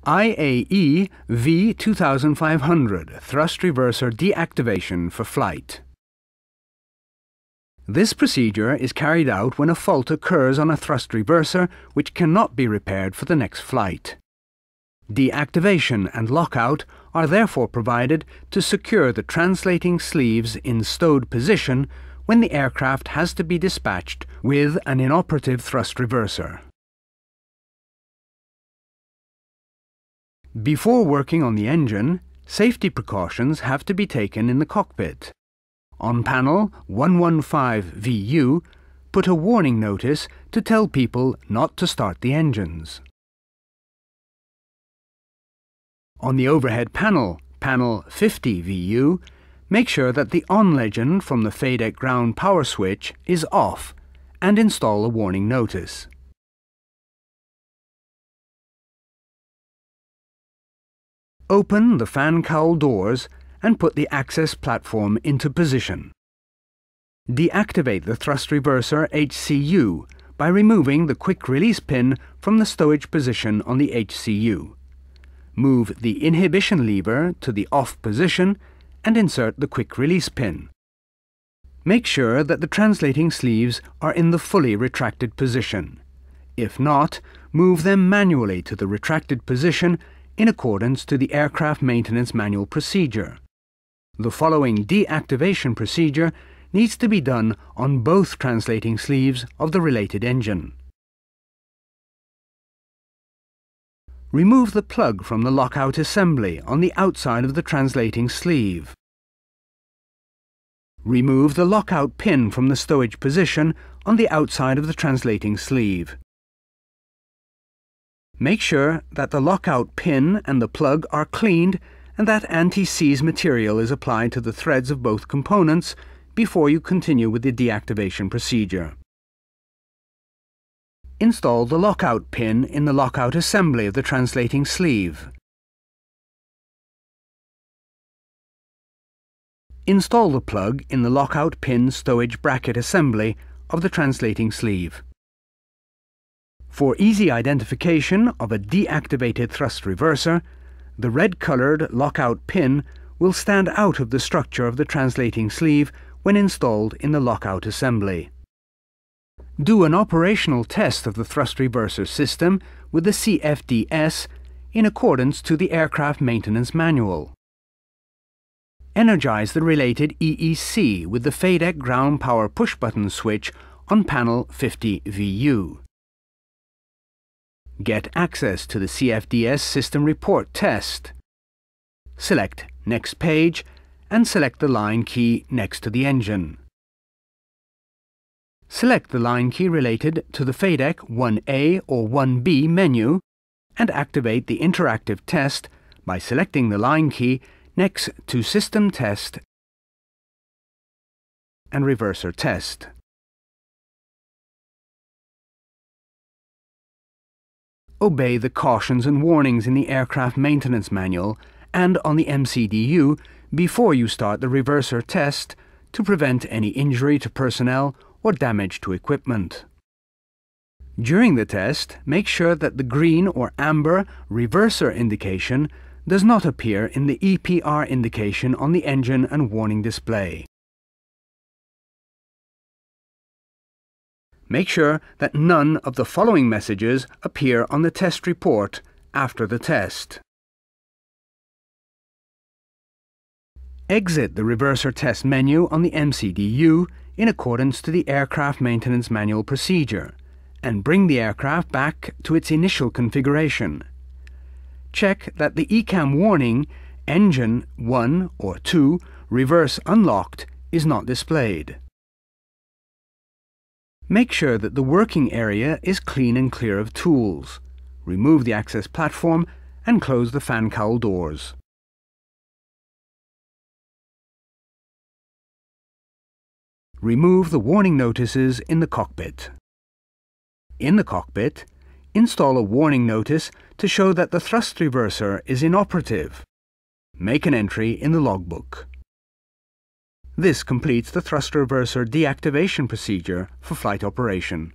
IAE V2500 Thrust Reverser Deactivation for Flight. This procedure is carried out when a fault occurs on a thrust reverser which cannot be repaired for the next flight. Deactivation and lockout are therefore provided to secure the translating sleeves in stowed position when the aircraft has to be dispatched with an inoperative thrust reverser. Before working on the engine, safety precautions have to be taken in the cockpit. On panel 115VU, put a warning notice to tell people not to start the engines. On the overhead panel, panel 50VU, make sure that the on legend from the FADEC ground power switch is off and install a warning notice. Open the fan cowl doors and put the access platform into position. Deactivate the thrust reverser HCU by removing the quick release pin from the stowage position on the HCU. Move the inhibition lever to the off position and insert the quick release pin. Make sure that the translating sleeves are in the fully retracted position. If not, move them manually to the retracted position in accordance to the Aircraft Maintenance Manual procedure. The following deactivation procedure needs to be done on both translating sleeves of the related engine. Remove the plug from the lockout assembly on the outside of the translating sleeve. Remove the lockout pin from the stowage position on the outside of the translating sleeve. Make sure that the lockout pin and the plug are cleaned and that anti-seize material is applied to the threads of both components before you continue with the deactivation procedure. Install the lockout pin in the lockout assembly of the translating sleeve. Install the plug in the lockout pin stowage bracket assembly of the translating sleeve. For easy identification of a deactivated thrust reverser, the red-coloured lockout pin will stand out of the structure of the translating sleeve when installed in the lockout assembly. Do an operational test of the thrust reverser system with the CFDS in accordance to the Aircraft Maintenance Manual. Energize the related EEC with the FADEC ground power push-button switch on panel 50VU. Get access to the CFDS System Report test. Select Next Page and select the line key next to the engine. Select the line key related to the FADEC 1A or 1B menu and activate the interactive test by selecting the line key next to System Test and Reverser Test. Obey the cautions and warnings in the Aircraft Maintenance Manual and on the MCDU before you start the reverser test to prevent any injury to personnel or damage to equipment. During the test, make sure that the green or amber reverser indication does not appear in the EPR indication on the engine and warning display. Make sure that none of the following messages appear on the test report after the test. Exit the Reverser Test menu on the MCDU in accordance to the Aircraft Maintenance Manual procedure and bring the aircraft back to its initial configuration. Check that the ECAM warning Engine 1 or 2 Reverse Unlocked is not displayed. Make sure that the working area is clean and clear of tools. Remove the access platform and close the fan cowl doors. Remove the warning notices in the cockpit. In the cockpit, install a warning notice to show that the thrust reverser is inoperative. Make an entry in the logbook. This completes the thrust reverser deactivation procedure for flight operation.